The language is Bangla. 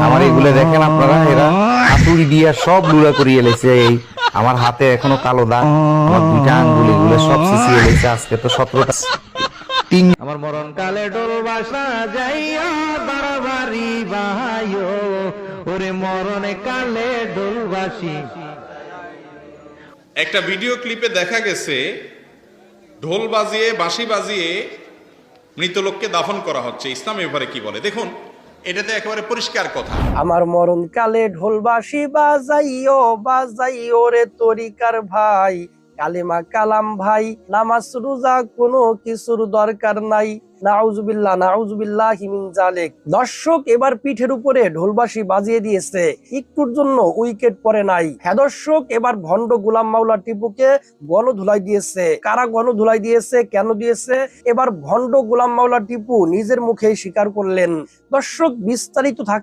আমার এগুলো দেখেন আপনারা, এরা হাতুড়ি দিয়া সব লুড়া করিয়ে লেছে। এই আমার হাতে এখনো কালো দাগ, আমার দুইটা আঙ্গুল এগুলো সব সিসিয়ে লেছে। আজকে তো 17টা তিন। আমার মরণ কালে ডোল বাসা যাইয়া বাড়াবাড়ি বাহাইও, ওরে মরণে কালে ডোলবাসী। একটা ভিডিও ক্লিপে দেখা গেছে ঢোল বাজিয়ে বাঁশি বাজিয়ে মৃত লোককে দাফন করা হচ্ছে। ইসলাম এবারে কি বলে দেখুন, এটাতে একেবারে পরিষ্কার কথা। আমার মরণ কালে ঢোলবাসি বাজাইও বাজাইও রে তরিকার ভাই, কালিমা কালাম ভাই, নামাজ রোজা কোনো কিছুর দরকার নাই। নাউজুবিল্লাহ নাউজুবিল্লাহি মিন জালিক। দর্শক, এবার পিঠের উপরে ঢোলবাসি বাজিয়ে দিয়েছে, একটুর জন্য উইকেট পড়ে নাই। হ্যাঁ দর্শক, এবার ভণ্ড গোলাম মাওলা টিপুকে গণধুলাই দিয়েছে। কারা গণধুলাই দিয়েছে, কেন দিয়েছে, এবার ভণ্ড গোলাম মাওলা টিপু নিজের মুখেই স্বীকার করলেন। দর্শক, বিস্তারিত থাক।